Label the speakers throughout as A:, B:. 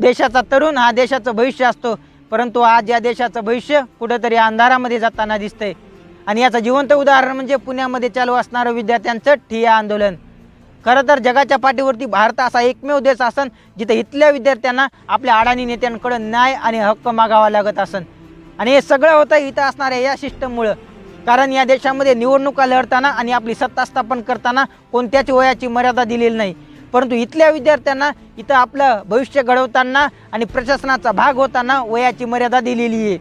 A: देशाचा तरुण हा देशाचं भविष्य असतो, परंतु आज या देशाचं भविष्य कुठेतरी अंधारामध्ये जाताना दिसतंय। आणि याचं जिवंत उदाहरण म्हणजे पुण्यामध्ये चालू असणारं विद्यार्थ्यांचं ठिय्या आंदोलन। खरं तर जगाच्या पाठीवरती भारत असा एकमेव देश असन जिथे इथल्या विद्यार्थ्यांना आपल्या अडाणी नेत्यांकडे न्याय आणि हक्क मागावा लागत असन। आणि हे सगळं होतं इथं असणाऱ्या या सिस्टममुळं। कारण या देशामध्ये निवडणुका लढताना आणि आपली सत्ता स्थापन करताना कोणत्याच वयाची मर्यादा दिलेली नाही, परंतु इथल्या विद्यार्थ्यांना इथं आपलं भविष्य घडवताना आणि प्रशासनाचा भाग होताना वयाची मर्यादा दिलेली आहे।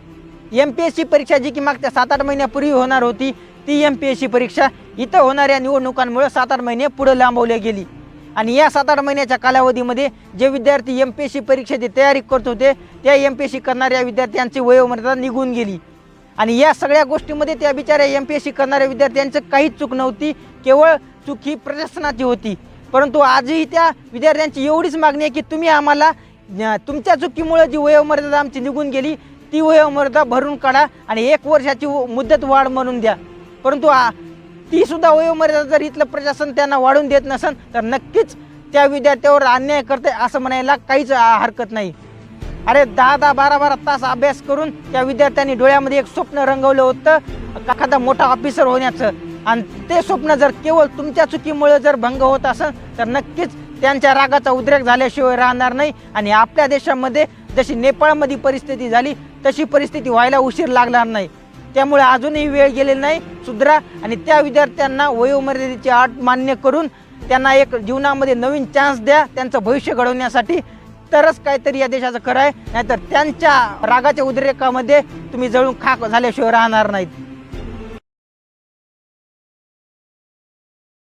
A: MPSC परीक्षा जी की मागच्या 7-8 महिन्यापूर्वी होणार होती, ती MPSC परीक्षा इथं होणाऱ्या निवडणुकांमुळे 7-8 महिने पुढे लांबवली गेली। आणि या 7-8 महिन्याच्या कालावधीमध्ये जे विद्यार्थी MPSC परीक्षेची तयारी करत होते त्या MPSC करणाऱ्या विद्यार्थ्यांची वयोमर्यादा निघून गेली। आणि या सगळ्या गोष्टीमध्ये त्या बिचाऱ्या MPSC करणाऱ्या विद्यार्थ्यांचं काहीच चूक नव्हती, केवळ चूक ही प्रशासनाची होती। परंतु आजही त्या विद्यार्थ्यांची एवढीच मागणी आहे की तुम्ही आम्हाला तुमच्या चुकीमुळे जी वयोमर्यादा आमची निघून गेली ती वयोमर्यादा भरून काढा आणि 1 वर्षाची मुदत वाढ म्हणून द्या। परंतु ती सुद्धा वयोमर्यादा जर इथलं प्रशासन त्यांना वाढून देत नसेल तर नक्कीच त्या विद्यार्थ्यावर अन्याय करते असं म्हणायला काहीच हरकत नाही। अरे 10-10, 12-12 तास अभ्यास करून त्या विद्यार्थ्यांनी डोळ्यामध्ये एक स्वप्न रंगवलं होतं एखादा मोठा ऑफिसर होण्याचं, आणि ते स्वप्न जर केवळ तुमच्या चुकीमुळे जर भंग होत असेल तर नक्कीच त्यांच्या रागाचा उद्रेक झाल्याशिवाय राहणार नाही। आणि आपल्या देशामध्ये जशी नेपाळमध्ये परिस्थिती झाली तशी परिस्थिती व्हायला उशीर लागणार नाही। त्यामुळे अजूनही वेळ गेलेली नाही, सुधरा आणि त्या विद्यार्थ्यांना वयोमर्यादेची अट मान्य करून त्यांना एक जीवनामध्ये नवीन चान्स द्या त्यांचं भविष्य घडवण्यासाठी, तरच काहीतरी या देशाचं खरं आहे। नाहीतर त्यांच्या रागाच्या उद्रेकामध्ये तुम्ही जळून खाक झाल्याशिवाय राहणार नाहीत।